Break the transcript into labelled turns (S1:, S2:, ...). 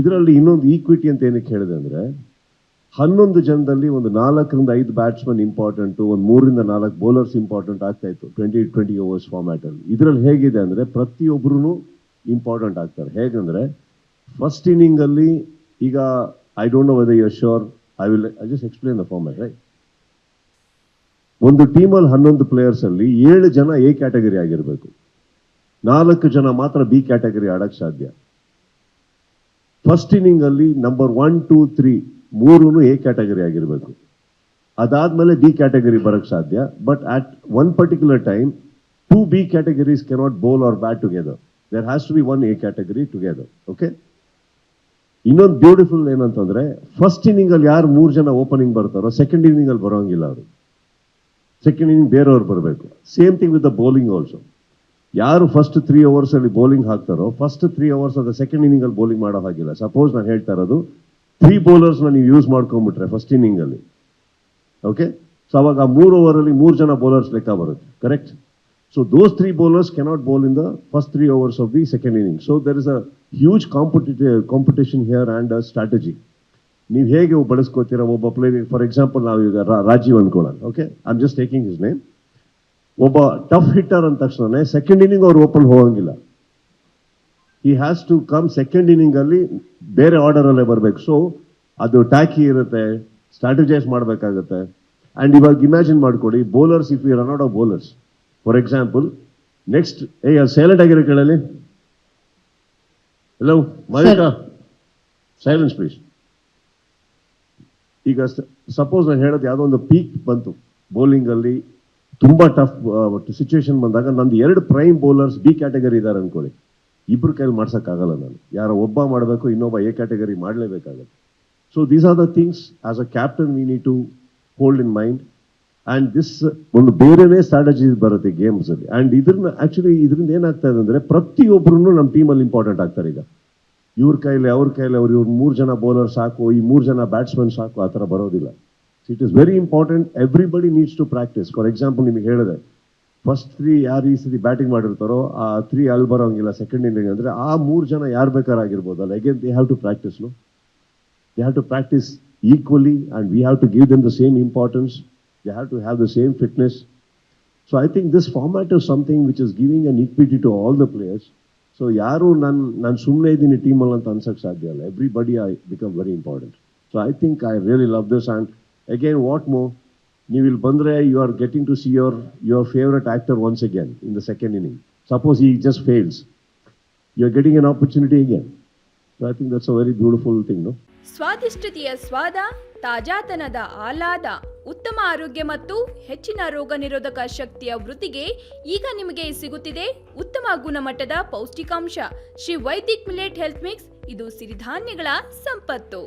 S1: ಇದರಲ್ಲಿ ಇನ್ನೊಂದು ಈಕ್ವಿಟಿ ಅಂತ ಏನಕ್ಕೆ ಹೇಳಿದೆ ಅಂದರೆ 11 ಜನದಲ್ಲಿ ಒಂದು 4ರಿಂದ 5 ಬ್ಯಾಟ್ಸ್ಮನ್ ಇಂಪಾರ್ಟೆಂಟು, ಒಂದು 3ರಿಂದ 4 ಬೌಲರ್ಸ್ ಇಂಪಾರ್ಟೆಂಟ್ ಆಗ್ತಾ ಇತ್ತು 20 ಓವರ್ಸ್ ಫಾರ್ಮ್ಯಾಟಲ್ಲಿ. ಇದರಲ್ಲಿ ಹೇಗಿದೆ ಅಂದರೆ ಪ್ರತಿಯೊಬ್ಬರೂ ಇಂಪಾರ್ಟೆಂಟ್ ಆಗ್ತಾರೆ. ಹೇಗಂದರೆ ಫಸ್ಟ್ ಇನ್ನಿಂಗಲ್ಲಿ ಈಗ I don't know whether you are sure, I just explain the format right. ಒಂದು ಟೀಮಲ್ಲಿ 11 ಪ್ಲೇಯರ್ಸಲ್ಲಿ 7 ಜನ ಎ ಕ್ಯಾಟಗರಿ ಆಗಿರಬೇಕು, 4 ಜನ ಮಾತ್ರ ಬಿ ಕ್ಯಾಟಗರಿ ಆಡಕ್ಕೆ ಸಾಧ್ಯ. ಫಸ್ಟ್ ಇನ್ನಿಂಗಲ್ಲಿ ನಂಬರ್ 1, 2, 3 ಮೂರೂ ಎ ಕ್ಯಾಟಗರಿ ಆಗಿರಬೇಕು. ಅದಾದ್ಮೇಲೆ ಬಿ ಕ್ಯಾಟಗರಿ ಬರಕ್ಕೆ ಸಾಧ್ಯ. But at one particular time 2 B categories cannot bowl or bat together. There has to be 1 A category together. Okay. ಇನ್ನೊಂದು ಬ್ಯೂಟಿಫುಲ್ ಏನಂತಂದ್ರೆ ಫಸ್ಟ್ ಇನ್ನಿಂಗ್ ಅಲ್ಲಿ ಯಾರು 3 ಜನ ಓಪನಿಂಗ್ ಬರ್ತಾರೋ ಸೆಕೆಂಡ್ ಇನ್ನಿಂಗ್ ಅಲ್ಲಿ ಬರೋಂಗಿಲ್ಲ. ಅವರು ಸೆಕೆಂಡ್ ಇನ್ನಿಂಗ್ ಬೇರೆಯವ್ರು ಬರಬೇಕು. Same thing with the bowling also. ಯಾರು ಫಸ್ಟ್ 3 ಓವರ್ಸ್ ಅಲ್ಲಿ ಬೌಲಿಂಗ್ ಹಾಕ್ತಾರೋ ಫಸ್ಟ್ 3 ಓವರ್ಸ್ ಅದ ಸೆಕೆಂಡ್ ಇನ್ನಿಂಗ್ ಅಲ್ಲಿ ಬೌಲಿಂಗ್ ಮಾಡೋ ಹಾಗಿಲ್ಲ. ಸಪೋಸ್ ನಾನು ಹೇಳ್ತಾ ಇರೋದು 3 ಬೌಲರ್ಸ್ ನೀವು ಯೂಸ್ ಮಾಡ್ಕೊಂಡ್ಬಿಟ್ರೆ ಫಸ್ಟ್ ಇನ್ನಿಂಗ್ ಅಲ್ಲಿ, ಓಕೆ, ಸೊ ಅವಾಗ 3 ಓವರ್ ಅಲ್ಲಿ 3 ಜನ ಬೌಲರ್ಸ್ ಲೆಕ್ಕ ಬರುತ್ತೆ. Correct. So those 3 bowlers cannot bowl in the first 3 overs of the second inning. So there is a huge competition here and a strategy. ನೀವು ಹೇಗೆ ಬಳಸ್ಕೋತೀರಾ ಒಬ್ಬ player. For example ನಾವು ಈಗ ರಾಜೀವ್ ಅನ್ಕೊಳ್ಳೋಣ. Okay, I am just taking his name. ಒಬ್ಬ tough hitter ಅಂದ ತಕ್ಷಣ second inning ಅವ್ರು ಓಪನ್ ಹೋಗಂಗಿಲ್ಲ. He has to come second inning ಅಲ್ಲಿ ಬೇರೆ ಆರ್ಡರ್ ಅಲ್ಲೇ ಬರಬೇಕು. ಸೊ ಅದು ಟ್ಯಾಕಿ ಇರುತ್ತೆ, ಸ್ಟ್ರಾಟಜೈಸ್ ಮಾಡಬೇಕಾಗುತ್ತೆ. ಅಂಡ್ ಇವಾಗ ಇಮ್ಯಾಜಿನ್ ಮಾಡ್ಕೊಡಿ bowlers, if you run out of bowlers for example, next silent ಆಗಿರೋ ಕೇಳಲಿ. Hello Mallika, silence please. ಈಗ ಸಪೋಸ್ ನಾನು ಹೇಳೋದು ಯಾವುದೋ ಒಂದು ಪೀಕ್ ಬಂತು ಬೌಲಿಂಗ್ ಅಲ್ಲಿ, ತುಂಬಾ ಟಫ್ ಸಿಚುವೇಶನ್ ಬಂದಾಗ ನಂದು 2 ಪ್ರೈಮ್ ಬೌಲರ್ಸ್ ಬಿ ಕ್ಯಾಟಗರಿ ಇದ್ದಾರೆ ಅನ್ಕೊಳ್ಳಿ. ಇಬ್ರು ಕೈಲಿ ಮಾಡ್ಸೋಕ್ಕಾಗಲ್ಲ. ನಾನು ಯಾರೋ ಒಬ್ಬ ಮಾಡಬೇಕು, ಇನ್ನೊಬ್ಬ ಎ ಕ್ಯಾಟಗರಿ ಮಾಡಲೇಬೇಕಾಗುತ್ತೆ. So these are the things as a captain we need to hold in mind. And this ಒಂದು ಬೇರೆನೇ ಸ್ಟ್ರಾಟಜಿ ಬರುತ್ತೆ ಗೇಮ್ಸ್ ಅಲ್ಲಿ. ಅಂಡ್ ಇದರಿಂದ ಏನಾಗ್ತಾ ಇದೆ ಅಂದ್ರೆ ಪ್ರತಿಯೊಬ್ಬರು ನಮ್ಮ ಟೀಮಲ್ಲಿ ಇಂಪಾರ್ಟೆಂಟ್ ಆಗ್ತಾರೆ. ಈಗ ಇವ್ರ ಕೈಲಿ ಅವ್ರ ಕೈಲಿ ಇವ್ರು 3 ಜನ ಬೌಲರ್ ಸಾಕು, ಈ 3 ಜನ ಬ್ಯಾಟ್ಸ್ಮನ್ ಸಾಕು, ಆ ಥರ ಬರೋದಿಲ್ಲ. It is very important. Everybody needs to practise. For example ನಿಮಗೆ ಹೇಳಿದೆ ಫಸ್ಟ್ 3 ಯಾರು ಈ ಸತಿ ಬ್ಯಾಟಿಂಗ್ ಮಾಡಿರ್ತಾರೋ ಆ 3 ಅಲ್ಲಿ ಬರೋಂಗಿಲ್ಲ ಸೆಕೆಂಡ್ ಇನ್ನಿಂಗ್ ಅಂದ್ರೆ ಆ 3 ಜನ ಯಾರು ಬೇಕಾರಾಗಿರ್ಬೋದಲ್ಲ. Again they have to practice. No, they have to practice equally and we have to give them the same importance. They have to have the same fitness. So I think this format is something which is giving an equity to all the players. So yaru nan sumne idini team alli anta ansak sadhya alla. Everybody I become very important. So I think I really love this. And again, what more, you will bandre, you are getting to see your favorite actor once again in the second inning. Suppose he just fails, you are getting an opportunity again. So I think that's a very beautiful thing, no?
S2: ಸ್ವಾದಿಷ್ಟತೆಯ ಸ್ವಾದ, ತಾಜಾತನದ ಆಹ್ಲಾದ, ಉತ್ತಮ ಆರೋಗ್ಯ ಮತ್ತು ಹೆಚ್ಚಿನ ರೋಗ ನಿರೋಧಕ ಶಕ್ತಿಯ ವೃದ್ಧಿಗೆ ಈಗ ನಿಮಗೆ ಸಿಗುತ್ತಿದೆ ಉತ್ತಮ ಗುಣಮಟ್ಟದ ಪೌಷ್ಟಿಕಾಂಶ Shri Vaidik millet health mix. ಇದು ಸಿರಿಧಾನ್ಯಗಳ ಸಂಪತ್ತು.